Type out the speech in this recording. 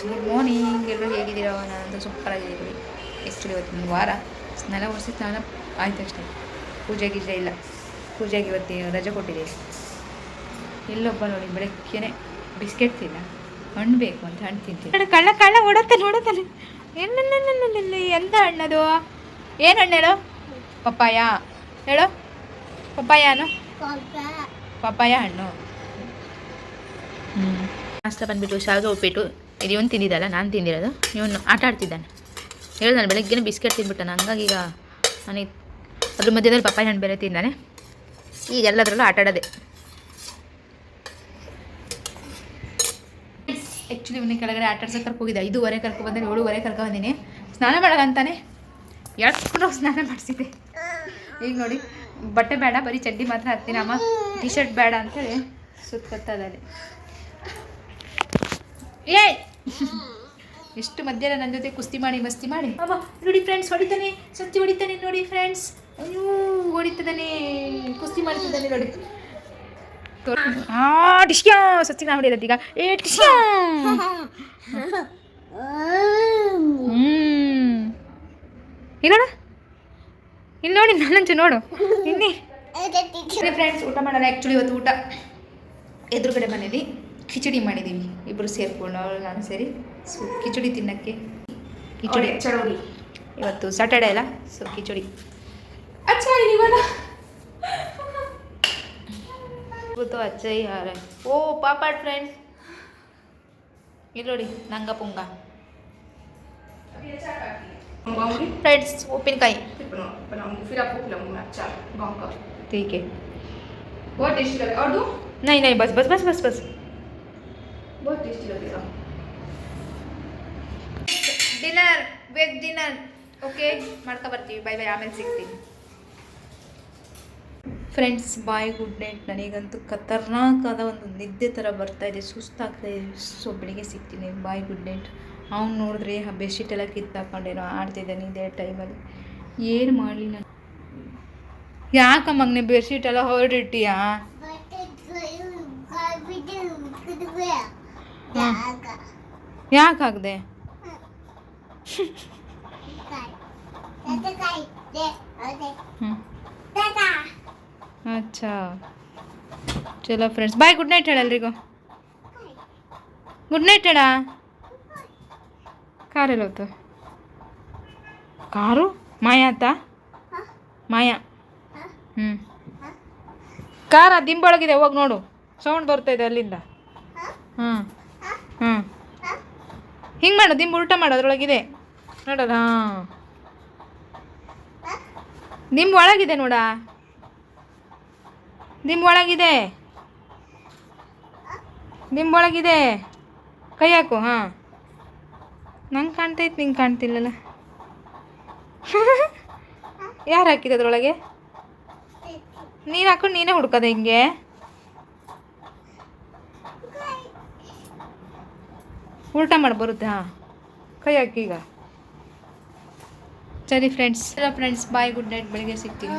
Good morning. ಎಲ್ಲರೂ ಹೇಗಿದ್ದೀರಾ? ನಾನಂತೂ ಸೂಪರಾಗಿದ್ದೀನಿ. ಆ್ಯಕ್ಚುಲಿ ಇವತ್ತಿನ ವಾರ ಸ್ನಾನ ಆಯ್ತು ಅಷ್ಟೇ. ಪೂಜೆ ಗೀಜೆ ಇಲ್ಲ. ಪೂಜೆಗೆ ಇವತ್ತು ರಜೆ ಕೊಟ್ಟಿದ್ದೀವಿ. ಇಲ್ಲೊಬ್ಬ ನೋಡಿ ಬೆಳಗ್ಗೆನೆ ಬಿಸ್ಕೆಟ್ ತಿನ್ನ ಹಣ್ಣು ಬೇಕು ಅಂತ ಹಣ್ಣು ತಿಂತೀನಿ. ಕಳ್ಳ ಓಡತ್ತಾನೆ. ಎಂತ ಹಣ್ಣದು? ಏನು ಹಣ್ಣು ಹೇಳೋ? ಪಪ್ಪಾಯ ಹೇಳೋ. ಪಪ್ಪಾಯನು ಪಪ್ಪಾಯ ಹಣ್ಣು. ನಾಷ್ಟ ಬಂದುಬಿಟ್ಟು ಶಾವಿಗೆ ಉಪ್ಪಿಟ್ಟು. ಇದು ಇವನು ತಿಂದಿದ್ದಲ್ಲ, ನಾನು ತಿಂದಿರೋದು. ಇವನು ಆಟ ಆಡ್ತಿದ್ದಾನೆ. ಹೇಳು, ನಾನು ಬೆಳಗ್ಗೆನೇ ಬಿಸ್ಕೆಟ್ ತಿಂದ್ಬಿಟ್ಟಾನೆ. ಹಂಗಾಗಿ ಈಗ ನನಗೆ ಅದ್ರ ಮಧ್ಯದಲ್ಲಿ ಪಪ್ಪಾಯ ಹಣ್ಣು ಬೇರೆ ತಿಂದಾನೆ. ಈಗ ಎಲ್ಲದರಲ್ಲೂ ಆಟ ಆಡೋದೆ. ಆ್ಯಕ್ಚುಲಿ ಇವನಿಗೆ ಕೆಳಗಡೆ ಆಟ ಆಡ್ಸೋಕೆ ಕರ್ಕೋಗಿದ್ದೆ. 5:15 ಕರ್ಕೊಬಂದೆ, 7:15 ಕರ್ಕೊಬಂದಿನಿ. ಸ್ನಾನ ಮಾಡೋದಂತಾನೆ ಎಳ್ಕೊಂಡು ಸ್ನಾನ ಮಾಡಿಸಿದ್ದೆ. ಈಗ ನೋಡಿ, ಬಟ್ಟೆ ಬೇಡ, ಬರೀ ಚಡ್ಡಿ ಮಾತ್ರ ಹಾಕ್ತೀನಿ. ಅಮ್ಮ ಟಿ ಶರ್ಟ್ ಬೇಡ ಅಂತೇಳಿ ಸುತ್ತದಲ್ಲಿ. ಎಷ್ಟು ಮಧ್ಯಾಹ್ನ ನನ್ನ ಜೊತೆ ಕುಸ್ತಿ ಮಾಡಿ ಮಸ್ತಿ ಮಾಡಿ. ಅಮ್ಮ ನೋಡಿ ಫ್ರೆಂಡ್ಸ್, ಹೊಡಿತಾನೆ, ಸತ್ತಿ ಹೊಡಿತಾನೆ ನೋಡಿ ಫ್ರೆಂಡ್ಸ್. ಅಯ್ಯೋ ಹೊಡಿತದಾನೆ, ಕುಸ್ತಿ ಮಾಡ್ತಿದ್ದಾನೆ ನೋಡಿ. ಡಿಶ್ಯಾ ಸತ್ತಿ ನಾ ಹೊಡಿಯೋದು ಈಗ. ಡಿಶ್ಯಾ ಇಲ್ಲೋಣ, ಇಲ್ಲಿ ನೋಡಿ ನನ್ನಂಚು ನೋಡು. ಇನ್ನಿ ಫ್ರೆಂಡ್ಸ್, ಊಟ ಮಾಡೋಣ. ಆ್ಯಕ್ಚುಲಿ ಇವತ್ತು ಊಟ ಎದುರುಗಡೆ ಮನೇಲಿ ಕಿಚಡಿ ಮಾಡಿದ್ದೀವಿ. ಇಬ್ಬರು ಸೇರಿಕೊಂಡು, ಅವಳು ನಾನು ಸೇರಿ ಕಿಚಡಿ ತಿನ್ನೋಕ್ಕೆ. ಕಿಚಡಿ ಚಳೋಡಿ ಇವತ್ತು ಸ್ಯಾಟರ್ಡೇ ಅಲ್ಲ, ಸೊ ಕಿಚಡಿ. ಇವತ್ತು ಅಚ್ಚೈ ಹಾರ. ಓ ಪಾಪಾಡ್ ಫ್ರೆಂಡ್ಸ್, ಇಲ್ಲಿ ನೋಡಿ ನಂಗ ಪುಂಗ ಫ್ರೆಂಡ್ಸ್. ಉಪ್ಪಿನಕಾಯಿ ठीक है. बहुत टेस्टी लगेगा. और दो? नहीं बस बहुत टेस्टी लगेगा. Dinner, veg dinner. ಓಕೆ, ಮಾಡ್ಕೊ ಬರ್ತೀವಿ. ಬೈ ಆಮೇಲೆ ಸಿಗ್ತೀನಿ ಫ್ರೆಂಡ್ಸ್. ಬಾಯ್, ಗುಡ್ ನೈಟ್. ನನಗಂತೂ ಖತರ್ನಾಕಾದ ಒಂದು ನಿದ್ದೆ ಥರ ಬರ್ತಾಯಿದೆ, ಸುಸ್ತಾಗ್ತಾಯಿದೆ. ಸೊ ಬೆಳಿಗ್ಗೆ ಸಿಗ್ತೀನಿ. ಬಾಯ್, ಗುಡ್ ನೈಟ್. ಅವ್ನು ನೋಡಿದ್ರೆ ಆ ಬೆಡ್ಶೀಟ್ ಎಲ್ಲ ಕಿತ್ತಾಕೊಂಡೇನೋ ಆಡ್ತಿದ್ದಾನೆ ಇದೇ ಟೈಮಲ್ಲಿ. ಏನು ಮಾಡಲಿ ನಾನು? ಯಾಕಮ್ಮಂಗೆ ಬೆಡ್ಶೀಟ್ ಎಲ್ಲ ಹೊರಡಿಟ್ಟಿಯಾ? ಯಾಕೆ ಹಾಕ್ದೆ? ಅಚ್ಚಾ, ಚಲೋ ಫ್ರೆಂಡ್ಸ್, ಬಾಯ್, ಗುಡ್ ನೈಟ್ ಹೇಳಲ್ರಿಗೂ. ಗುಡ್ ನೈಟ್ ಹೇಳ. ಕಾರೆಲ್ಲ ಹೋಯ್ತು? ಕಾರು ಮಾಯಾ ಆತ? ಮಾಯಾ ಕಾರ್ ದಿಂಬೊಳಗಿದೆ, ಹೋಗಿ ನೋಡು. ಸೌಂಡ್ ಬರ್ತಾಯಿದೆ ಅಲ್ಲಿಂದ. ಹಿಂಗೆ ಮಾಡು, ದಿಂಬು ಉಲ್ಟಾ ಮಾಡು, ಅದ್ರೊಳಗಿದೆ ನೋಡೋದು. ದಿಂಬು ಒಳಗಿದೆ ನೋಡ, ದಿಂಬು ಒಳಗಿದೆ. ಕೈ ಹಾಕು. ನಂಗೆ ಕಾಣ್ತೈತೆ, ನಿಂಗೆ ಕಾಣ್ತಿಲ್ಲಲ್ಲ. ಯಾರು ಹಾಕಿದೆ ಅದ್ರೊಳಗೆ? ನೀನು ಹಾಕೊಂಡು ನೀನೇ ಹುಡ್ಕೋದೆ ಹಿಂಗೆ? ಉಲ್ಟಾ ಮಾಡಿ ಬರುತ್ತೆ. ಕೈ ಹಾಕಿ ಈಗ. ಸರಿ ಫ್ರೆಂಡ್ಸ್, ಬಾಯ್, ಗುಡ್ ನೈಟ್. ಬೆಳಿಗ್ಗೆ ಸಿಗ್ತೀನಿ.